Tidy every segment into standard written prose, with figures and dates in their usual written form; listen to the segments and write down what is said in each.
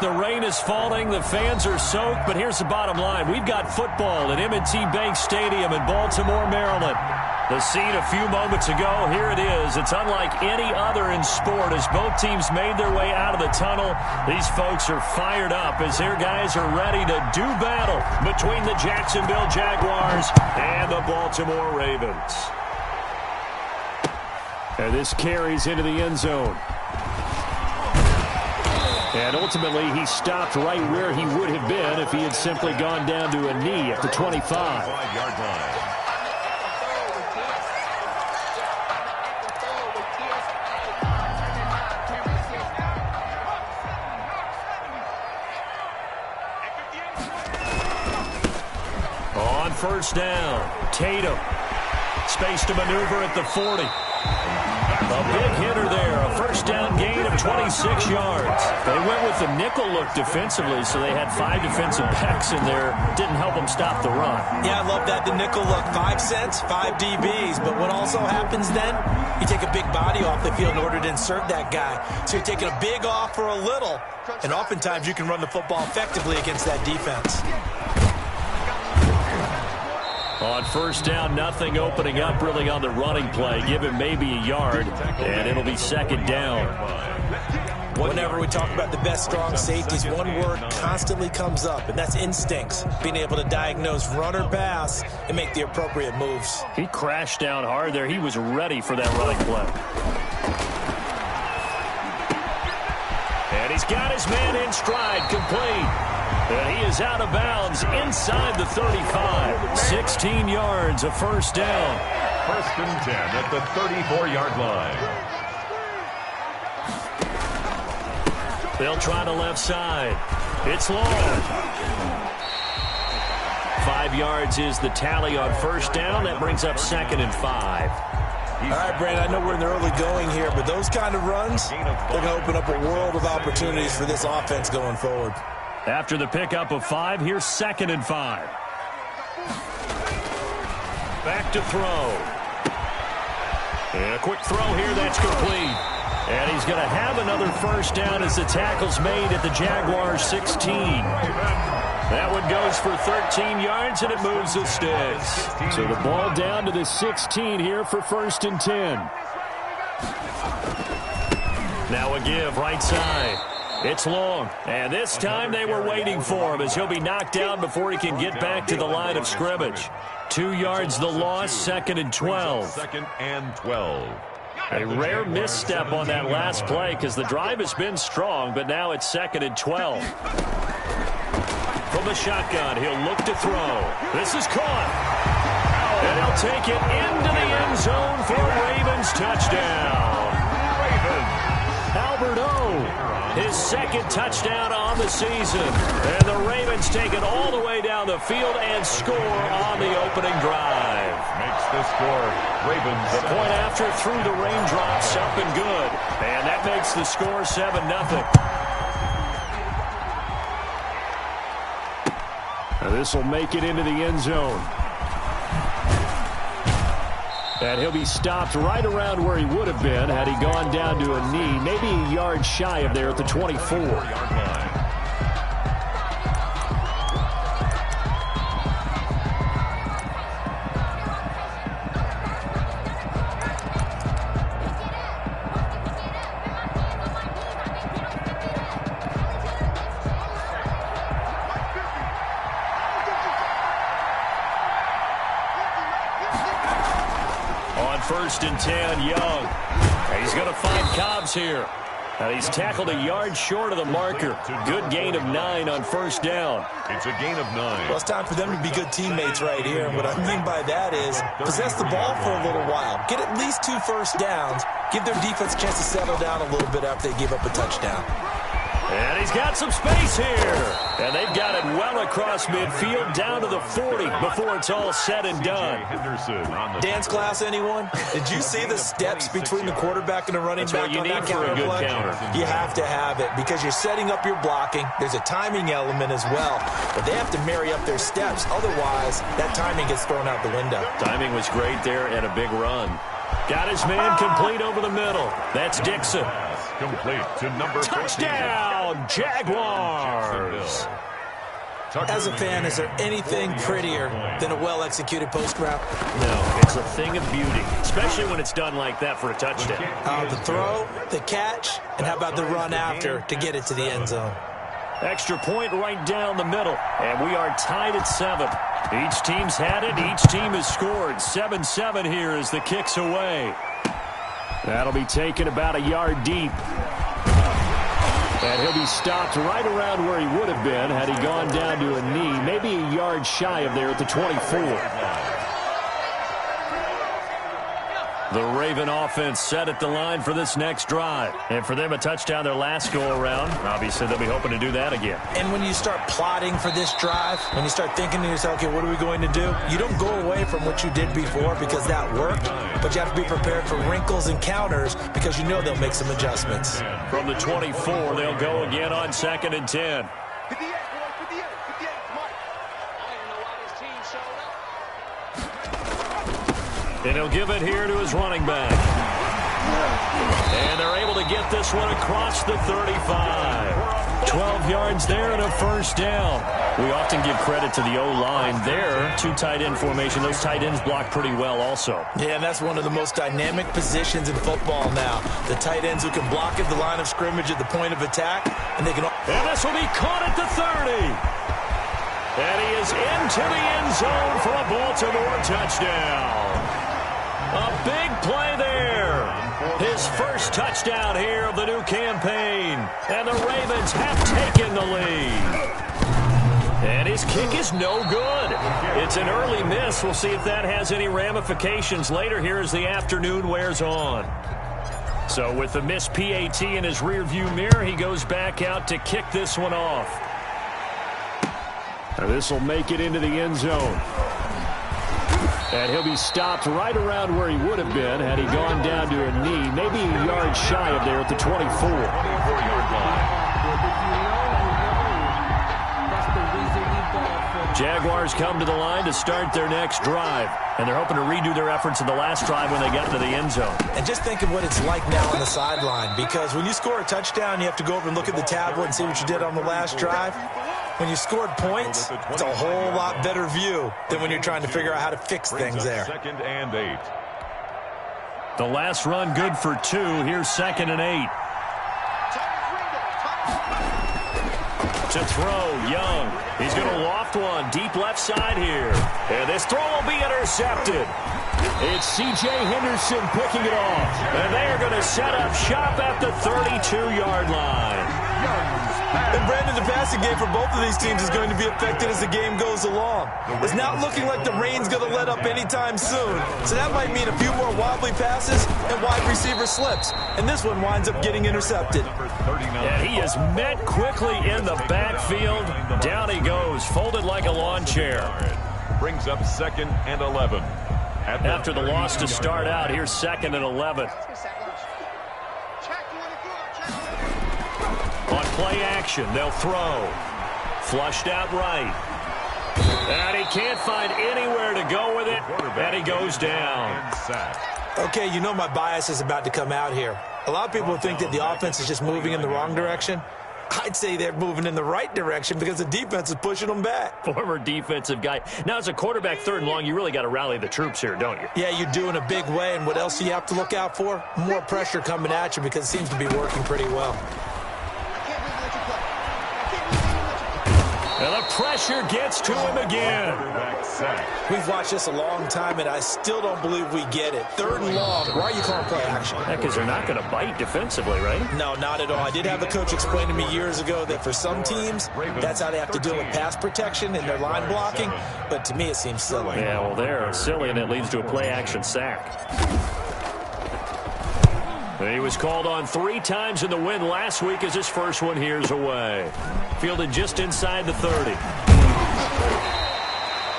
The rain is falling. The fans are soaked. But here's the bottom line. We've got football at M&T Bank Stadium in Baltimore, Maryland. The scene a few moments ago, here it is. It's unlike any other in sport as both teams made their way out of the tunnel. These folks are fired up as their guys are ready to do battle between the Jacksonville Jaguars and the Baltimore Ravens. And this carries into the end zone. And ultimately, he stopped right where he would have been if he had simply gone down to a knee at the 25. On first down, Tatum. Space to maneuver at the 40. A big hitter there, a first down gain of 26 yards. They went with the nickel look defensively, so they had 5 defensive backs in there. Didn't help them stop the run. Yeah, I love that, the nickel look. 5 cents, 5 DBs. But what also happens then, you take a big body off the field in order to insert that guy. So you're taking a big off for a little, and oftentimes you can run the football effectively against that defense. On first down, nothing opening up really on the running play. Give him maybe a yard, and it'll be second down. Whenever we talk about the best strong safeties, one word constantly comes up, and that's instincts. Being able to diagnose run or pass and make the appropriate moves. He crashed down hard there. He was ready for that running play. And he's got his man in stride, complete. And he is out of bounds inside the 35. 16 yards, a first down. First and 10 at the 34-yard line. They'll try the left side. It's long. 5 yards is the tally on first down. That brings up second and 5. All right, Brandon, I know we're in the early going here, but those kind of runs, they're going to open up a world of opportunities for this offense going forward. After the pickup of 5, here's second and 5. Back to throw. And a quick throw here, that's complete. And he's going to have another first down as the tackle's made at the Jaguars' 16. That one goes for 13 yards, and it moves the sticks. So the ball down to the 16 here for first and 10. Now a give, right side. It's long, and this time they were waiting for him as he'll be knocked down before he can get back to the line of scrimmage. 2 yards the loss, second and 12. Second and 12. A rare misstep on that last play because the drive has been strong, but now it's second and 12. From the shotgun, he'll look to throw. This is caught. And he'll take it into the end zone for a Ravens touchdown. Albert O, his second touchdown on the season. And the Ravens take it all the way down the field and score on the opening drive. Makes the score. Ravens. The point after through the raindrops up and good. And that makes the score 7-0. This will make it into the end zone. And he'll be stopped right around where he would have been had he gone down to a knee, maybe a yard shy of there at the 24-yard line. First and 10, Young. He's going to find Cobbs here. He's tackled a yard short of the marker. Good gain of 9 on first down. It's a gain of 9. Well, it's time for them to be good teammates right here. And what I mean by that is possess the ball for a little while. Get at least 2 first downs. Give their defense a chance to settle down a little bit after they give up a touchdown. And he's got some space here. And they've got it well across midfield down to the 40 before it's all said and done. Dance class, anyone? Did you see the steps between the quarterback and the running back? That's what you need for a good counter. You have to have it because you're setting up your blocking. There's a timing element as well. But they have to marry up their steps. Otherwise, that timing gets thrown out the window. Timing was great there and a big run. Got his man complete over the middle. That's Dixon. complete to number 14. Touchdown, Jaguars. As a fan, is there anything prettier than a well-executed post route? No, it's a thing of beauty, especially when it's done like that for a touchdown. The throw, the catch, and how about the run after to get it to the end zone? Extra point right down the middle, and we are tied at 7. Each team's had it. Each team has scored. 7-7 here as the kick's away. That'll be taken about a yard deep. And he'll be stopped right around where he would have been had he gone down to a knee, maybe a yard shy of there at the 24. The Raven offense set at the line for this next drive. And for them, a touchdown their last go-around. Obviously, they'll be hoping to do that again. And when you start plotting for this drive, when you start thinking to yourself, okay, what are we going to do? You don't go away from what you did before because that worked, but you have to be prepared for wrinkles and counters because you know they'll make some adjustments. From the 24, they'll go again on 2nd and 10. And he'll give it here to his running back. And they're able to get this one across the 35. 12 yards there and a first down. We often give credit to the O-line there. 2 tight end formation. Those tight ends block pretty well also. Yeah, and that's one of the most dynamic positions in football now. The tight ends who can block at the line of scrimmage at the point of attack. And they can. And this will be caught at the 30. And he is into the end zone for a Baltimore touchdown. A big play there. His first touchdown here of the new campaign. And the Ravens have taken the lead. And his kick is no good. It's an early miss. We'll see if that has any ramifications later here as the afternoon wears on. So with the missed PAT in his rearview mirror, he goes back out to kick this one off. Now this will make it into the end zone. And he'll be stopped right around where he would have been had he gone down to a knee, maybe a yard shy of there at the 24. 24-yard line. Jaguars come to the line to start their next drive. And they're hoping to redo their efforts in the last drive when they got to the end zone. And just think of what it's like now on the sideline. Because when you score a touchdown, you have to go over and look at the tablet and see what you did on the last drive. When you scored points, it's a whole lot better view than when you're trying to figure out how to fix things there. 2nd and 8. The last run good for 2. Here's 2nd and 8. To throw, Young. He's going to loft one deep left side here. And this throw will be intercepted. It's C.J. Henderson picking it off. And they are going to set up shop at the 32-yard line. And Brandon, the passing game for both of these teams is going to be affected as the game goes along. It's not looking like the rain's going to let up anytime soon. So that might mean a few more wobbly passes and wide receiver slips. And this one winds up getting intercepted. And he is met quickly in the backfield. Down he goes, folded like a lawn chair. Brings up 2nd and 11. After the loss to start out, here's 2nd and 11. On play action, they'll throw. Flushed out right. And he can't find anywhere to go with it. And he goes down. Okay, you know my bias is about to come out here. A lot of people think that the offense is just moving in the wrong direction. I'd say they're moving in the right direction because the defense is pushing them back. Former defensive guy. Now, as a quarterback 3rd and long, you really got to rally the troops here, don't you? Yeah, you do in a big way. And what else do you have to look out for? More pressure coming at you because it seems to be working pretty well. And the pressure gets to him again. We've watched this a long time, and I still don't believe we get it. 3rd and long. Why are you calling play action? Because they're not going to bite defensively, right? No, not at all. I did have a coach explain to me years ago that for some teams, that's how they have to deal with pass protection and their line blocking. But to me, it seems silly. Yeah, well, they're silly, and it leads to a play-action sack. He was called on 3 times in the win last week as his first one here's away. Fielded just inside the 30.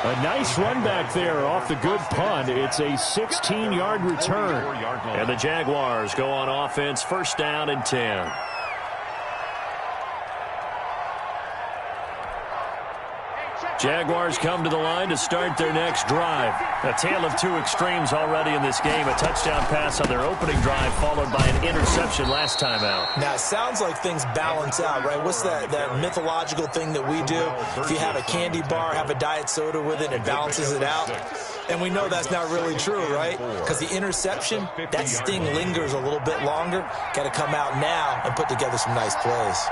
A nice run back there off the good punt. It's a 16-yard return. And the Jaguars go on offense, 1st down and 10. Jaguars come to the line to start their next drive. A tale of two extremes already in this game. A touchdown pass on their opening drive followed by an interception last time out. Now, it sounds like things balance out, right? What's that mythological thing that we do? If you have a candy bar, have a diet soda with it, it balances it out. And we know that's not really true, right? Because the interception, that sting lingers a little bit longer. Got to come out now and put together some nice plays.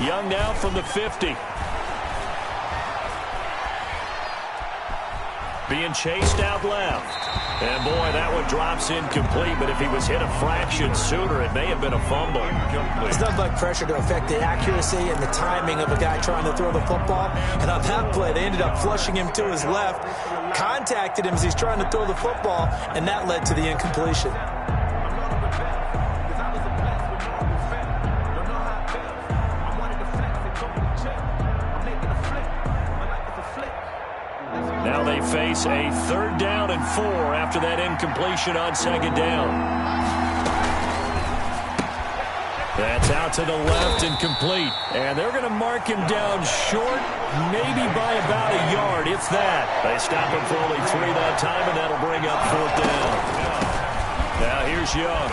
Young now from the 50. Being chased out left. And, boy, that one drops incomplete. But if he was hit a fraction sooner, it may have been a fumble. It's nothing like pressure to affect the accuracy and the timing of a guy trying to throw the football. And on that play, they ended up flushing him to his left, contacted him as he's trying to throw the football, and that led to the incompletion. Now they face a 3rd down and 4 after that incompletion on 2nd down. That's out to the left and complete. And they're going to mark him down short, maybe by about a yard, if that. They stop him for only 3 that time, and that'll bring up 4th down. Now here's Young.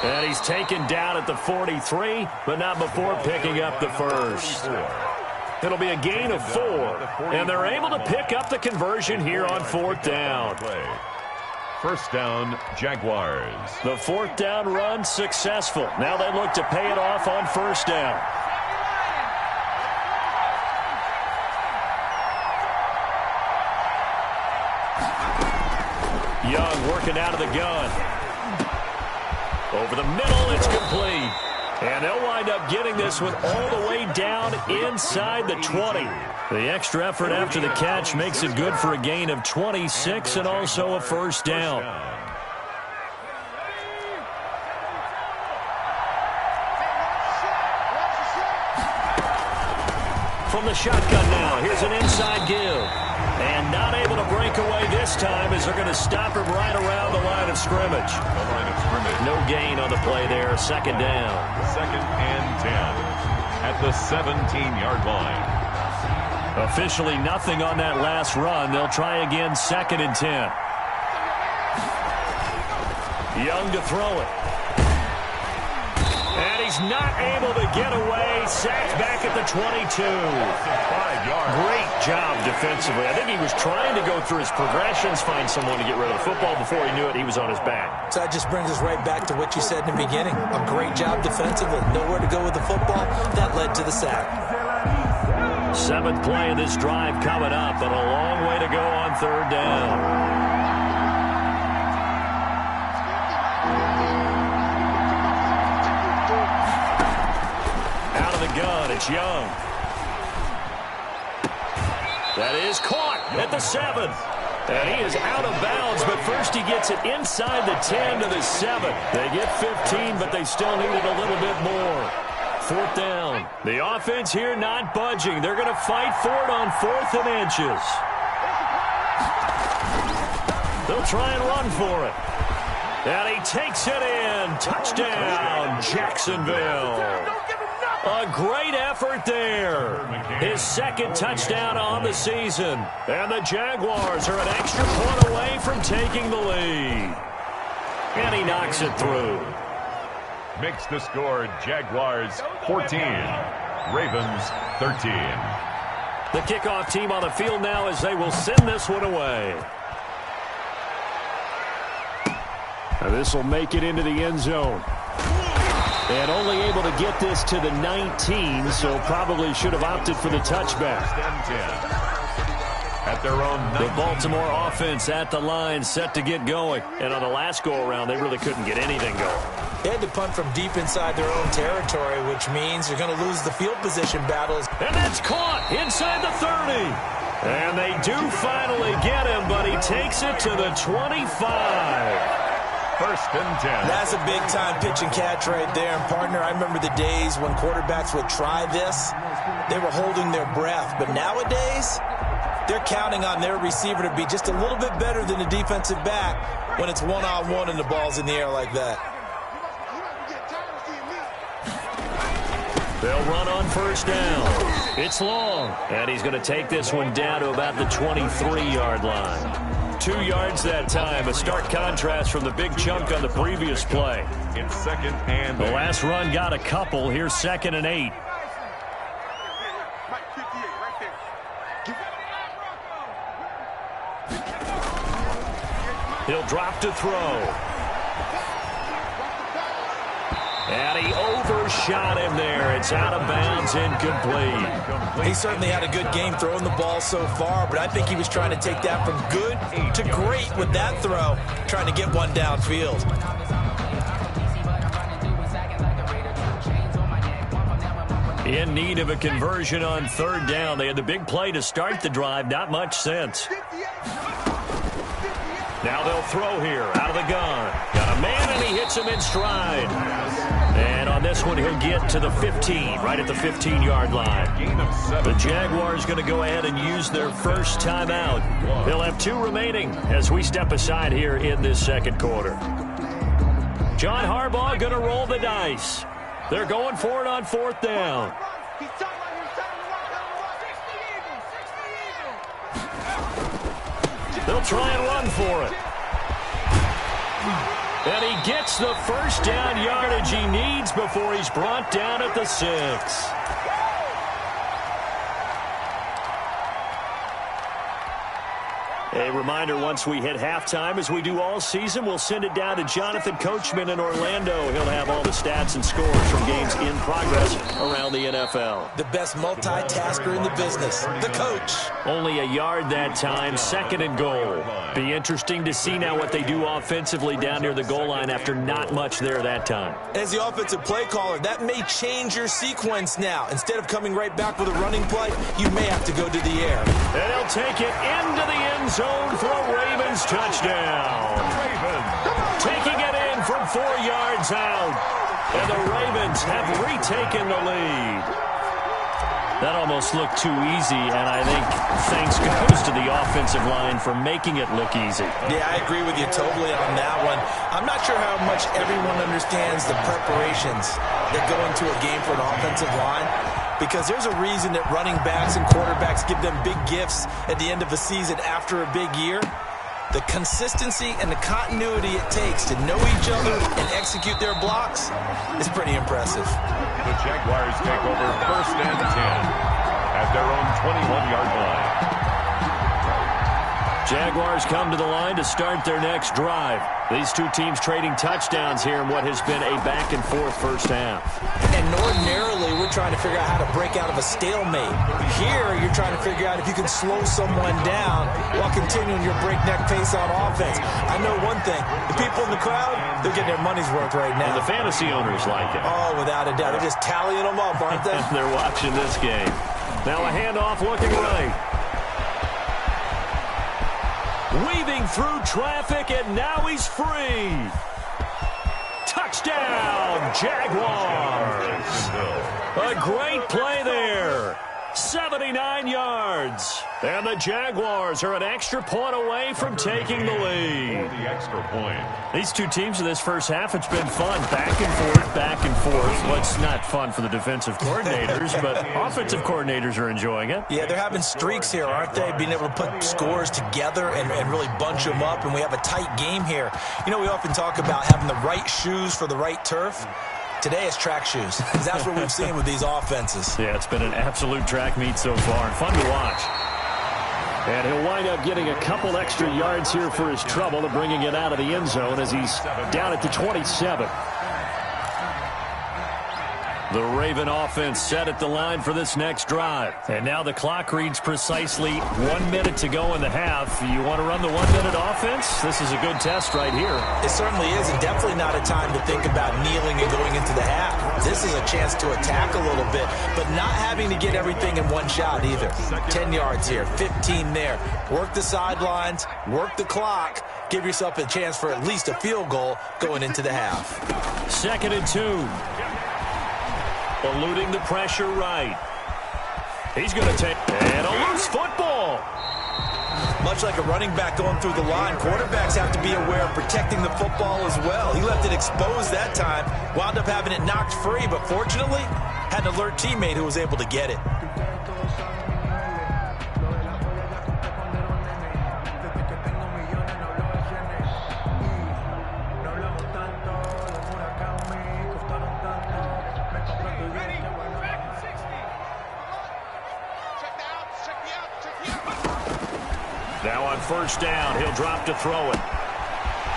And he's taken down at the 43, but not before picking up the first. It'll be a gain of 4, and they're able to pick up the conversion here on 4th down. 1st down, Jaguars. The 4th down run successful. Now they look to pay it off on 1st down. Young working out of the gun. Over the middle, it's complete. And they'll wind up getting this one all the way down inside the 20. The extra effort after the catch makes it good for a gain of 26 and also a 1st down. From the shotgun now, here's an inside give. And not able to break away this time as they're going to stop him right around the line of scrimmage. No gain on the play there. 2nd down. 2nd and 10 at the 17-yard line. Officially nothing on that last run. They'll try again 2nd and 10. Young to throw it. And he's not able to get away. Sacked back at the 22. 5 yards. Great job defensively. I think he was trying to go through his progressions, find someone to get rid of the football. Before he knew it, he was on his back. So that just brings us right back to what you said in the beginning. A great job defensively. Nowhere to go with the football. That led to the sack. 7th play of this drive coming up, but a long way to go on 3rd down. Gun, it's Young. That is caught at the 7. And he is out of bounds, but first he gets it inside the 10 to the 7. They get 15, but they still needed a little bit more. 4th down. The offense here not budging. They're going to fight for it on 4th and inches. They'll try and run for it. And he takes it in. Touchdown, Jacksonville. A great effort there. His 2nd touchdown on the season. And the Jaguars are an extra point away from taking the lead. And he knocks it through. Makes the score Jaguars 14, Ravens 13. The kickoff team on the field now as they will send this one away. Now this will make it into the end zone. And only able to get this to the 19, so probably should have opted for the touchback. At their own 19. The Baltimore offense at the line, set to get going. And on the last go-around, they really couldn't get anything going. They had to punt from deep inside their own territory, which means you're going to lose the field position battles. And that's caught inside the 30. And they do finally get him, but he takes it to the 25. 1st and 10. That's a big-time pitch and catch right there. And, partner, I remember the days when quarterbacks would try this. They were holding their breath. But nowadays, they're counting on their receiver to be just a little bit better than the defensive back when it's one-on-one and the ball's in the air like that. They'll run on 1st down. It's long, and he's going to take this one down to about the 23-yard line. 2 yards that time, a stark contrast from the big chunk on the previous play. It's second and the last run got a couple. Here's 2nd and 8. He'll drop to throw. And he overshot him there. It's out of bounds, incomplete. He certainly had a good game throwing the ball so far, but I think he was trying to take that from good to great with that throw, trying to get one downfield. In need of a conversion on 3rd down. They had the big play to start the drive. Not much sense. Now they'll throw here out of the gun. Got a man, and he hits him in stride. And on this one, he'll get to the 15, right at the 15-yard line. The Jaguars going to go ahead and use their first timeout. They'll have 2 remaining as we step aside here in this second quarter. John Harbaugh going to roll the dice. They're going for it on 4th down. They'll try and run for it. And he gets the first down yardage he needs before he's brought down at the 6. A reminder, once we hit halftime, as we do all season, we'll send it down to Jonathan Coachman in Orlando. He'll have all the stats and scores from games in progress around the NFL. The best multitasker in the business, the coach. Only a yard that time, 2nd and goal. Be interesting to see now what they do offensively down near the goal line after not much there that time. As the offensive play caller, that may change your sequence now. Instead of coming right back with a running play, you may have to go to the air. And he'll take it into the end zone for a Ravens touchdown. Taking it in from 4 yards out. And the Ravens have retaken the lead. That almost looked too easy, and I think thanks goes to the offensive line for making it look easy. Yeah, I agree with you totally on that one. I'm not sure how much everyone understands the preparations that go into a game for an offensive line, because there's a reason that running backs and quarterbacks give them big gifts at the end of a season after a big year. The consistency and the continuity it takes to know each other and execute their blocks is pretty impressive. The Jaguars take over 1st and 10 at their own 21-yard line. Jaguars come to the line to start their next drive. These 2 teams trading touchdowns here in what has been a back-and-forth first half. And ordinarily, we're trying to figure out how to break out of a stalemate. Here, you're trying to figure out if you can slow someone down while continuing your breakneck pace on offense. I know one thing. The people in the crowd, they're getting their money's worth right now. And the fantasy owners like it. Oh, without a doubt. They're just tallying them up, aren't they? They're watching this game. Now a handoff looking right. Weaving through traffic, and now he's free. Touchdown, Jaguars. A great play there. 79 yards. And the Jaguars are an extra point away from taking the lead. The extra point. These 2 teams in this first half, it's been fun. Back and forth, back and forth. Well, it's not fun for the defensive coordinators, but offensive coordinators are enjoying it. Yeah, they're having streaks here, aren't they? Being able to put scores together and really bunch them up, and we have a tight game here. You know, we often talk about having the right shoes for the right turf. Today it's track shoes. That's what we've seen with these offenses. Yeah, it's been an absolute track meet so far. Fun to watch. And he'll wind up getting a couple extra yards here for his trouble to bringing it out of the end zone as he's down at the 27. The Raven offense set at the line for this next drive. And now the clock reads precisely 1 minute to go in the half. You want to run the 1 minute offense? This is a good test right here. It certainly is, and definitely not a time to think about kneeling and going into the half. This is a chance to attack a little bit, but not having to get everything in one shot either. 10 yards here, 15 there. Work the sidelines, work the clock. Give yourself a chance for at least a field goal going into the half. 2nd and 2. Eluding the pressure right. He's going to take and a loose football. Much like a running back going through the line, quarterbacks have to be aware of protecting the football as well. He left it exposed that time, wound up having it knocked free, but fortunately had an alert teammate who was able to get it. Now on first down, he'll drop to throw it.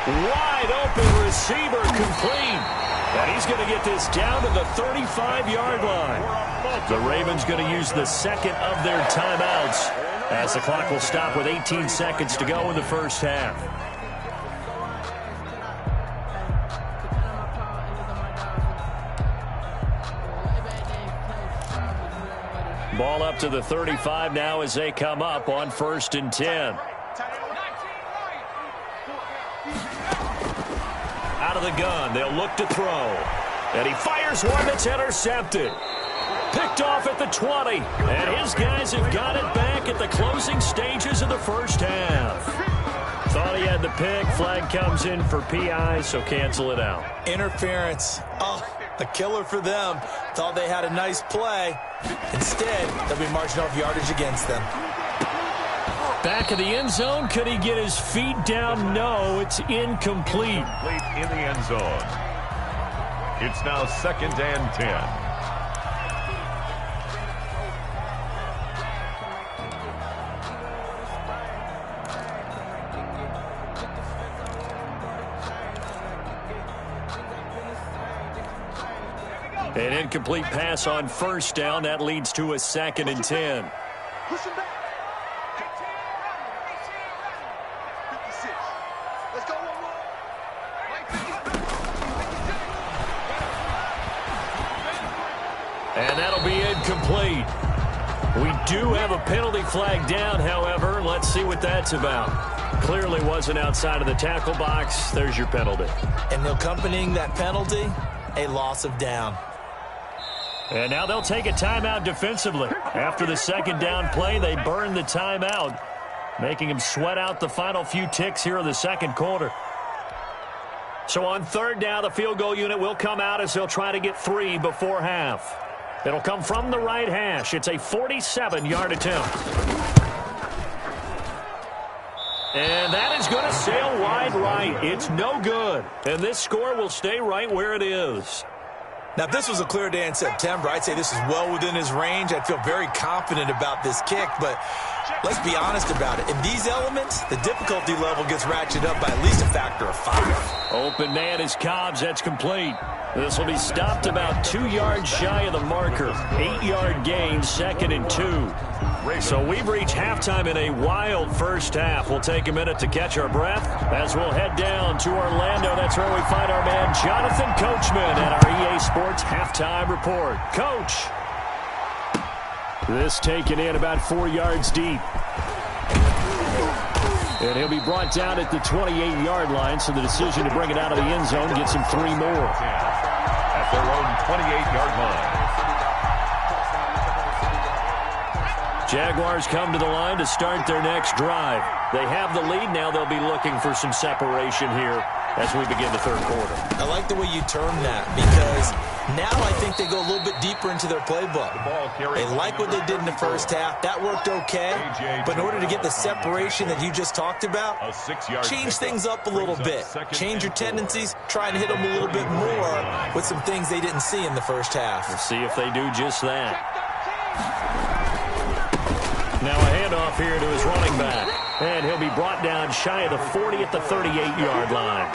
Wide open receiver, complete. And he's going to get this down to the 35-yard line. The Ravens going to use the second of their timeouts as the clock will stop with 18 seconds to go in the first half. Ball up to the 35 now as they come up on 1st and 10. Out of the gun, they'll look to throw. And he fires one that's intercepted. Picked off at the 20. And his guys have got it back at the closing stages of the first half. Thought he had the pick. Flag comes in for PI, so cancel it out. Interference. Oh, a killer for them. Thought they had a nice play. Instead, they'll be marching off yardage against them. Back of the end zone. Could he get his feet down? No, it's incomplete. In the end zone. It's now 2nd and 10. An incomplete pass on first down. That leads to a 2nd and 10. And that'll be incomplete. We do have a penalty flag down, however. Let's see what that's about. Clearly wasn't outside of the tackle box. There's your penalty. And accompanying that penalty, a loss of down. And now they'll take a timeout defensively. After the second down play, they burn the timeout, making them sweat out the final few ticks here in the second quarter. So on third down, the field goal unit will come out as they'll try to get 3 before half. It'll come from the right hash. It's a 47-yard attempt. And that is going to sail wide right. It's no good. And this score will stay right where it is. Now, if this was a clear day in September, I'd say this is well within his range. I'd feel very confident about this kick, but let's be honest about it. In these elements, the difficulty level gets ratcheted up by at least a factor of 5. Open man is Cobbs. That's complete. This will be stopped about 2 yards shy of the marker. 8-yard gain, 2nd and 2. So we've reached halftime in a wild first half. We'll take a minute to catch our breath as we'll head down to Orlando. That's where we find our man Jonathan Coachman at our EA Sports Halftime Report. Coach. This taken in about 4 yards deep. And he'll be brought down at the 28-yard line, so the decision to bring it out of the end zone gets him 3 more. At their own 28-yard line. Jaguars come to the line to start their next drive. They have the lead. Now they'll be looking for some separation here as we begin the third quarter. I like the way you term that because now I think they go a little bit deeper into their playbook. They like what they did in the first half. That worked okay. But in order to get the separation that you just talked about, change things up a little bit. Change your tendencies. Try and hit them a little bit more with some things they didn't see in the first half. We'll see if they do just that. Now a handoff here to his running back. And he'll be brought down shy of the 40 at the 38-yard line.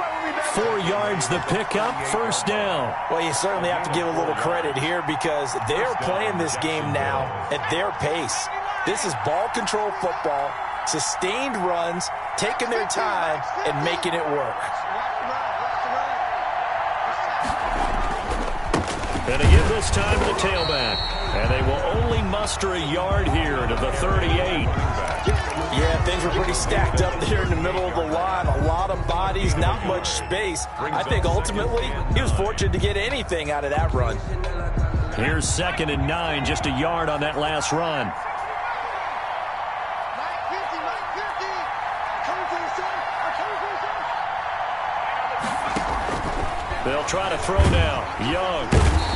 4 yards the pickup, first down. Well, you certainly have to give a little credit here because they're playing this game now at their pace. This is ball control football, sustained runs, taking their time, and making it work. And they give this time to the tailback. And they will only muster a yard here to the 38. Yeah, things were pretty stacked up there in the middle of the line. A lot of bodies, not much space. I think ultimately he was fortunate to get anything out of that run. Here's 2nd and 9, just a yard on that last run. They'll try to throw now. Young.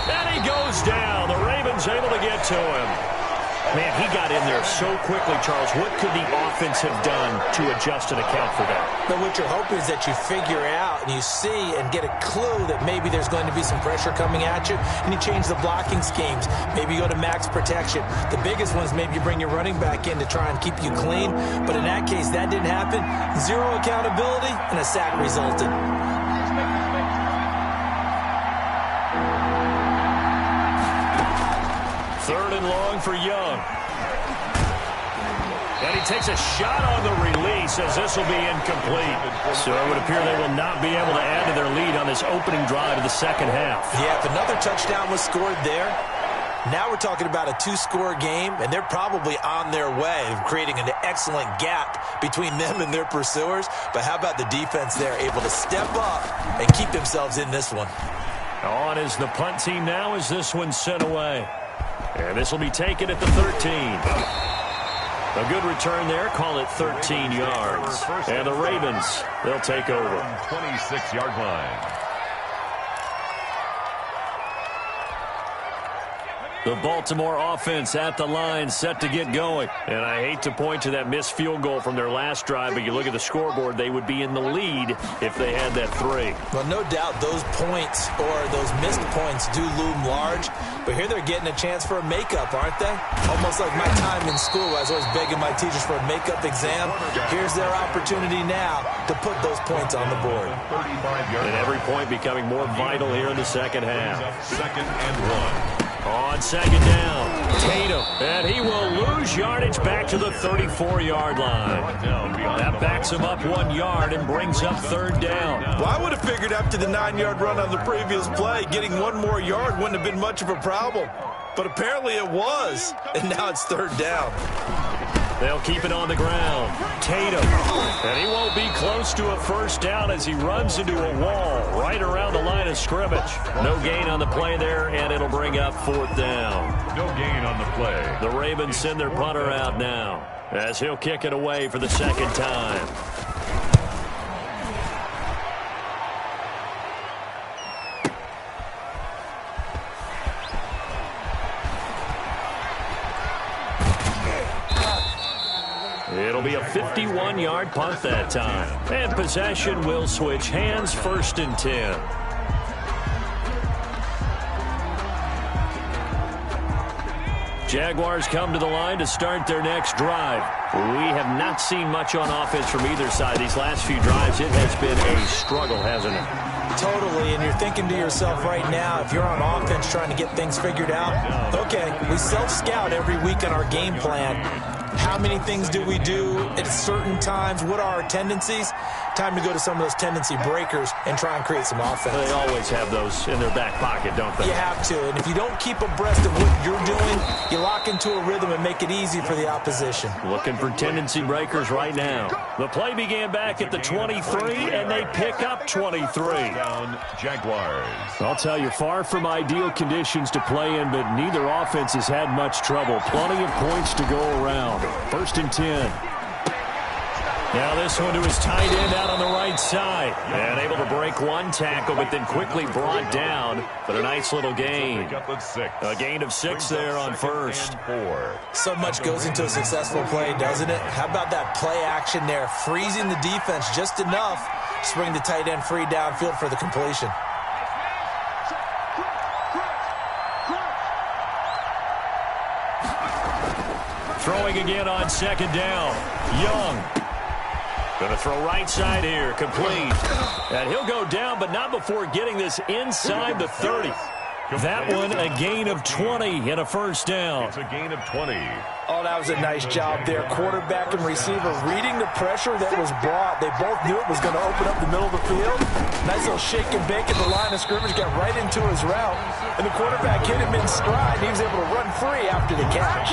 And he goes down. The Ravens able to get to him. Man, he got in there so quickly, Charles. What could the offense have done to adjust and account for that? But what you're hoping is that you figure out and you see and get a clue that maybe there's going to be some pressure coming at you, and you change the blocking schemes. Maybe you go to max protection. The biggest one is maybe you bring your running back in to try and keep you clean. But in that case, that didn't happen. Zero accountability, and a sack resulted. Third and long for Young. And he takes a shot on the release as this will be incomplete. So it would appear they will not be able to add to their lead on this opening drive of the second half. Yeah, if another touchdown was scored there, now we're talking about a two-score game, and they're probably on their way of creating an excellent gap between them and their pursuers. But how about the defense there, able to step up and keep themselves in this one? On is the punt team now as this one's sent away. And this will be taken at the 13. A good return there. Call it 13 yards. And the Ravens, they'll take over. 26-yard line. The Baltimore offense at the line, set to get going. And I hate to point to that missed field goal from their last drive, but you look at the scoreboard, they would be in the lead if they had that 3. Well, no doubt those points or those missed points do loom large, but here they're getting a chance for a makeup, aren't they? Almost like my time in school. I was always begging my teachers for a makeup exam. Here's their opportunity now to put those points on the board. And every point becoming more vital here in the second half. Second and 1. On second down, Tatum, and he will lose yardage back to the 34-yard line. That backs him up 1 yard and brings up third down. Well, I would have figured after the 9-yard run on the previous play, getting 1 more yard wouldn't have been much of a problem. But apparently it was, and now it's third down. They'll keep it on the ground. Tatum, and he won't be close to a first down as he runs into a wall right around the line of scrimmage. No gain on the play there, and it'll bring up fourth down. No gain on the play. The Ravens send their punter out now as he'll kick it away for the second time. It'll be a 51-yard punt that time. And possession will switch hands, first and 10. Jaguars come to the line to start their next drive. We have not seen much on offense from either side these last few drives. It has been a struggle, hasn't it? Totally, and you're thinking to yourself right now, if you're on offense trying to get things figured out, okay, we self-scout every week on our game plan. How many things do we do at certain times? What are our tendencies? Time to go to some of those tendency breakers and try and create some offense. They always have those in their back pocket, don't they? You have to, and if you don't keep abreast of what you're doing, you lock into a rhythm and make it easy for the opposition. Looking for tendency breakers right now. The play began back at the 23, and they pick up 23. Down, Jaguars. I'll tell you, far from ideal conditions to play in, but neither offense has had much trouble. Plenty of points to go around. First and 10. Now this one to his tight end out on the right side. And able to break one tackle, but then quickly brought down. But a nice little gain. A gain of 6 there on first. So much goes into a successful play, doesn't it? How about that play action there? Freezing the defense just enough to bring the tight end free downfield for the completion. Throwing again on second down. Young. Going to throw right side here. Complete. And he'll go down, but not before getting this inside the 30. That one a gain of 20 and a first down. It's a gain of 20. Oh, that was a nice job there. Quarterback and receiver reading the pressure that was brought. They both knew it was going to open up the middle of the field. Nice little shake and bake at the line of scrimmage. Got right into his route. And the quarterback hit him in stride. He was able to run free after the catch.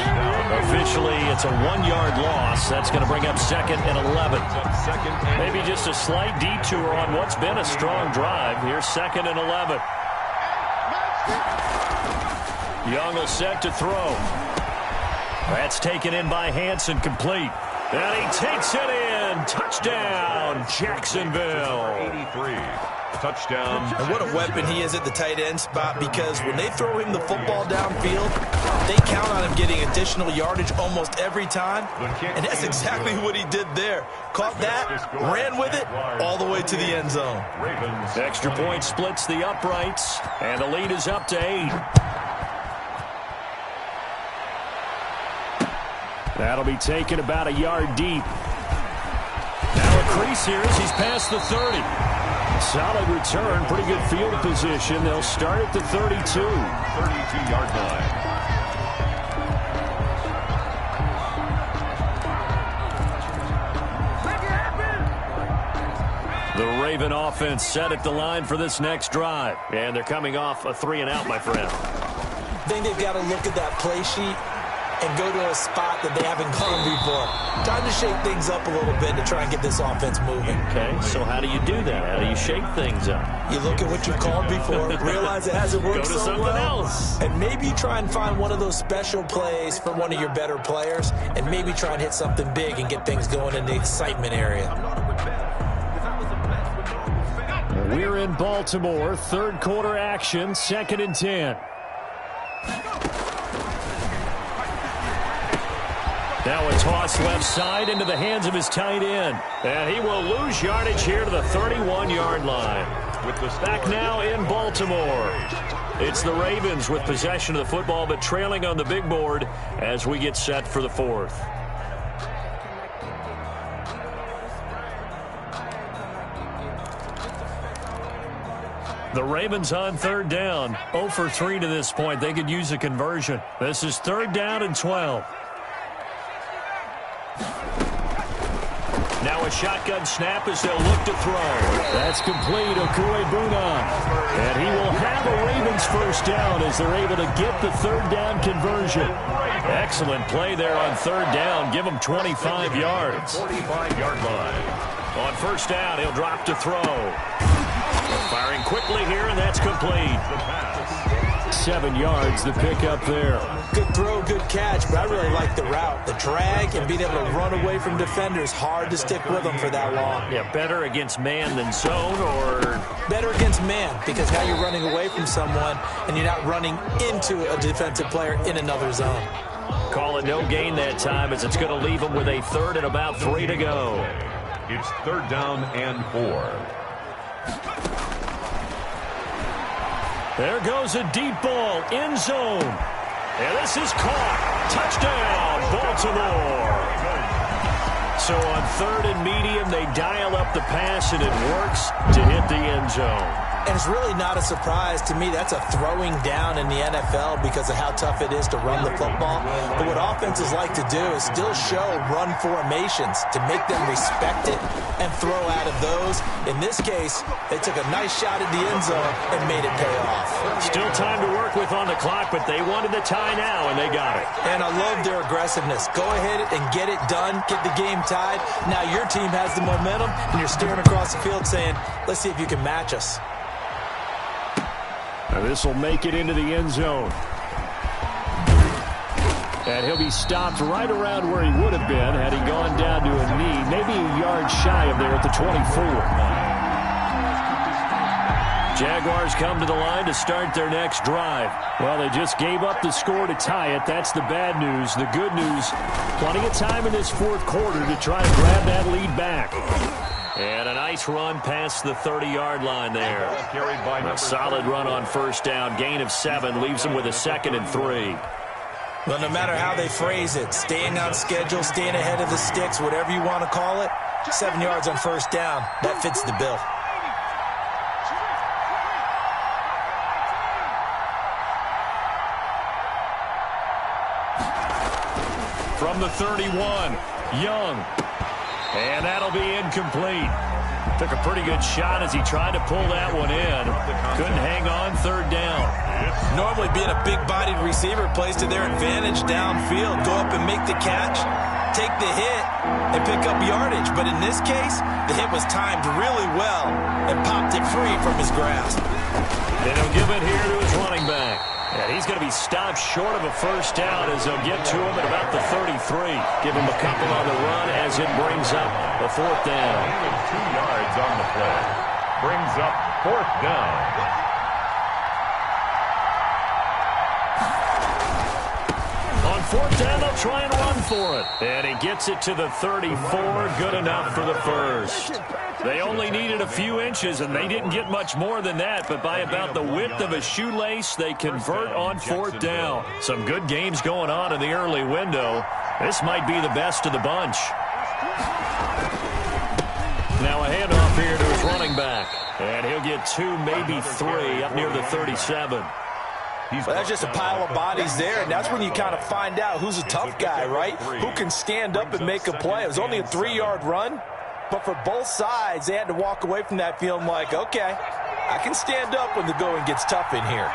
Officially, it's a 1-yard loss. That's going to bring up second and 11. Maybe just a slight detour on what's been a strong drive. Here's second and 11. Young will set to throw. That's taken in by Hansen, complete. And he takes it in. Touchdown, Jacksonville. 83. Touchdown. And what a weapon he is at the tight end spot, because when they throw him the football downfield, they count on him getting additional yardage almost every time. And that's exactly what he did there. Caught that, ran with it, all the way to the end zone. Extra point splits the uprights, and the lead is up to 8. That'll be taken about a yard deep. Now a crease here as he's past the 30. Solid return, pretty good field position. They'll start at the 32. 32-yard line. The Raven offense set at the line for this next drive. And they're coming off a 3-and-out, my friend. I think they've got to look at that play sheet and go to a spot that they haven't gone before. Time to shake things up a little bit to try and get this offense moving. Okay, so how do you do that? How do you shake things up? You look at what you called before, realize it hasn't worked so well. Go to something else. And maybe try and find one of those special plays for one of your better players, and maybe try and hit something big and get things going in the excitement area. We're in Baltimore, third quarter action, 2nd and 10. Now a toss left side into the hands of his tight end. And he will lose yardage here to the 31-yard line. Back now in Baltimore. It's the Ravens with possession of the football, but trailing on the big board as we get set for the 4th. The Ravens on 3rd down. 0 for 3 to this point. They could use a conversion. This is 3rd down and 12. Now a shotgun snap as they'll look to throw. That's complete. Okuebuna. And he will have a Ravens first down as they're able to get the 3rd down conversion. Excellent play there on 3rd down. Give him 25 yards. 45-yard line. On 1st down, he'll drop to throw. Firing quickly here, and that's complete. 7 yards, the pickup there. Good throw, good catch, but I really like the route. The drag and being able to run away from defenders, hard to stick with them for that long. Yeah, better against man than zone, or? Better against man, because now you're running away from someone, and you're not running into a defensive player in another zone. Call it no gain that time, as it's going to leave him with a 3rd and about 3 to go. It's 3rd down and 4. There goes a deep ball, end zone. And this is caught. Touchdown, Baltimore. So on 3rd and medium, they dial up the pass, and it works to hit the end zone. And it's really not a surprise to me. That's a throwing down in the NFL because of how tough it is to run the football. But what offenses like to do is still show run formations to make them respect it and throw out of those. In this case, they took a nice shot at the end zone and made it pay off. Still time to work with on the clock, but they wanted the tie now, and they got it. And I love their aggressiveness. Go ahead and get it done, get the game tied. Now your team has the momentum, and you're staring across the field saying, let's see if you can match us. This will make it into the end zone. And he'll be stopped right around where he would have been had he gone down to a knee, maybe a yard shy of there at the 24. Jaguars come to the line to start their next drive. Well, they just gave up the score to tie it. That's the bad news. The good news, plenty of time in this 4th quarter to try to grab that lead back. And a nice run past the 30-yard line there. A solid run on 1st down. Gain of 7 leaves them with a 2nd and 3. Well, no matter how they phrase it, staying on schedule, staying ahead of the sticks, whatever you want to call it, 7 yards on 1st down, that fits the bill. From the 31, Young. And that'll be incomplete. Took a pretty good shot as he tried to pull that one in. Couldn't hang on 3rd down. Normally being a big-bodied receiver plays to their advantage downfield. Go up and make the catch, take the hit, and pick up yardage. But in this case, the hit was timed really well and popped it free from his grasp. And he'll give it here to his running back. And he's he's going to be stopped short of a first down as they'll get to him at about the 33. Give him a couple on the run as it brings up a fourth down. 2 yards on the play. Brings up fourth down. On fourth down, they'll try and run for it. And he gets it to the 34. Good enough for the first. They only needed a few inches, and they didn't get much more than that. But by about the width of a shoelace, they convert on fourth down. Some good games going on in the early window. This might be the best of the bunch. Now a handoff here to his running back. And he'll get 2, maybe 3 up near the 37. Well, that's just a pile of bodies there, and that's when you kind of find out who's a tough guy, right? Who can stand up and make a play. It was only a 3-yard run, but for both sides, they had to walk away from that feeling like, okay, I can stand up when the going gets tough in here.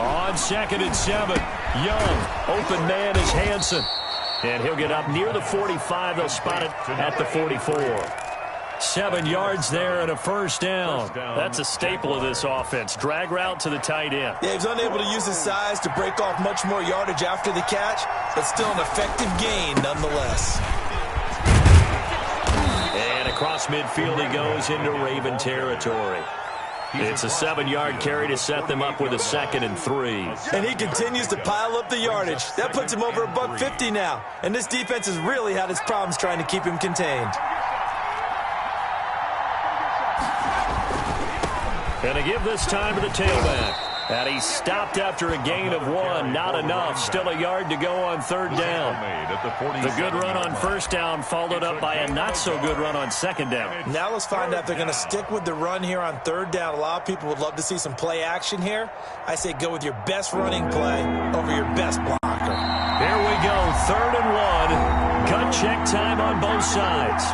On 2nd and 7, Young. Open man is Hansen. And he'll get up near the 45. They'll spot it at the 44. 7 yards there and a first down. That's a staple of this offense. Drag route to the tight end. Yeah, he was unable to use his size to break off much more yardage after the catch, but still an effective gain nonetheless. And across midfield he goes into Raven territory. It's a 7-yard carry to set them up with a 2nd and 3. And he continues to pile up the yardage. That puts him over $150 now. And this defense has really had its problems trying to keep him contained. And to give this time to the tailback. And he stopped after a gain of 1. Not enough. Still a yard to go on third down. The good run on first down followed up by a not-so-good run on second down. Now let's find out if they're going to stick with the run here on third down. A lot of people would love to see some play action here. I say go with your best running play over your best blocker. Here we go. 3rd and 1. Cut check time on both sides.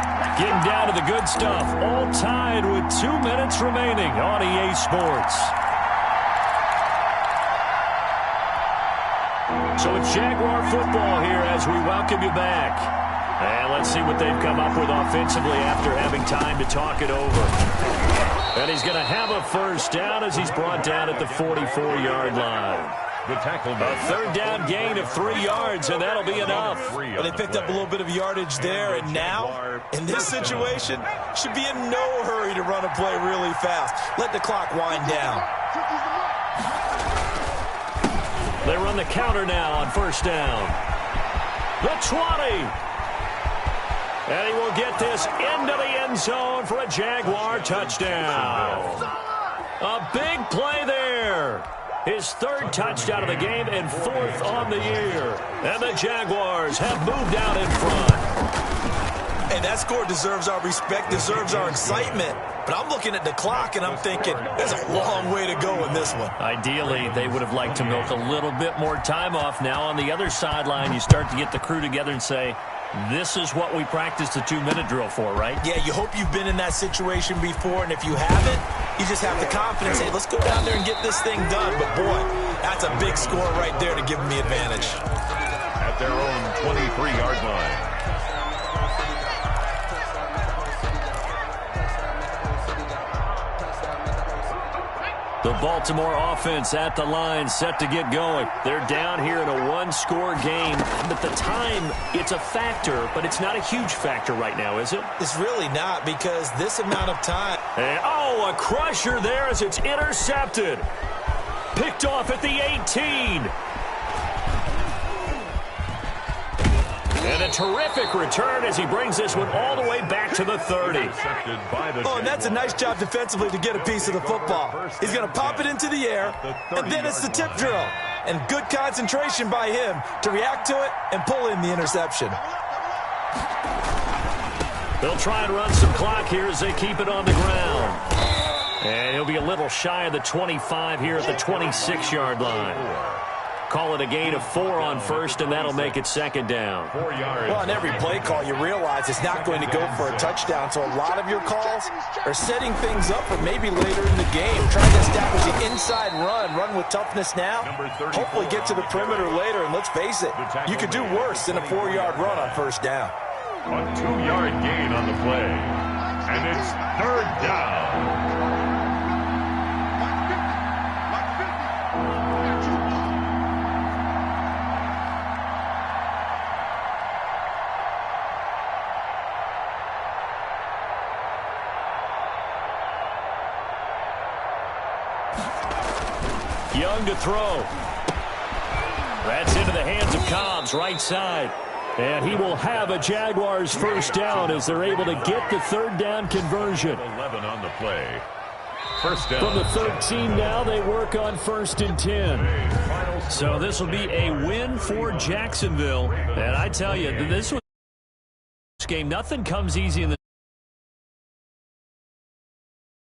Getting down to the good stuff. All tied with 2 minutes remaining on EA Sports. So it's Jaguar football here as we welcome you back. And let's see what they've come up with offensively after having time to talk it over. And he's going to have a first down as he's brought down at the 44-yard line. The tackle. A third down gain of 3 yards, and that'll be enough. Well, they picked up a little bit of yardage there, and now, in this situation, should be in no hurry to run a play really fast. Let the clock wind down. They run the counter now on first down. The 20. And he will get this into the end zone for a Jaguar touchdown. A big play there. His 3rd touchdown of the game and 4th on the year. And the Jaguars have moved out in front. And that score deserves our respect, deserves our excitement. But I'm looking at the clock, and I'm thinking, there's a long way to go in this one. Ideally, they would have liked to milk a little bit more time off. Now on the other sideline, you start to get the crew together and say, this is what we practiced the 2-minute drill for, right? Yeah, you hope you've been in that situation before, and if you haven't, you just have the confidence, hey, let's go down there and get this thing done. But, boy, that's a big score right there to give them the advantage. At their own 23-yard line. The Baltimore offense at the line, set to get going. They're down here in a 1-score game. But the time, it's a factor, but it's not a huge factor right now, is it? It's really not, because this amount of time. And, a crusher there as it's intercepted. Picked off at the 18. And a terrific return as he brings this one all the way back to the 30. Oh, and that's a nice job defensively to get a piece of the football. He's going to pop it into the air, and then it's the tip drill. And good concentration by him to react to it and pull in the interception. They'll try and run some clock here as they keep it on the ground. And he'll be a little shy of the 25 here at the 26-yard line. Call it a gain of 4 on first, and that'll make it 2nd down. 4 yards. Well, on every play call, you realize it's not going to go for a touchdown. So a lot of your calls are setting things up for maybe later in the game. Trying to establish the inside run with toughness now. Hopefully get to the perimeter later, and let's face it, you could do worse than a 4-yard run on first down. A 2-yard gain on the play. And it's 3rd down. Young to throw. That's into the hands of Cobbs, right side. And he will have a Jaguars first down as they're able to get the third down conversion. 11 on the play. First down. From the 13 now, they work on 1st and 10. So this will be a win for Jacksonville. And I tell you, this game, nothing comes easy in the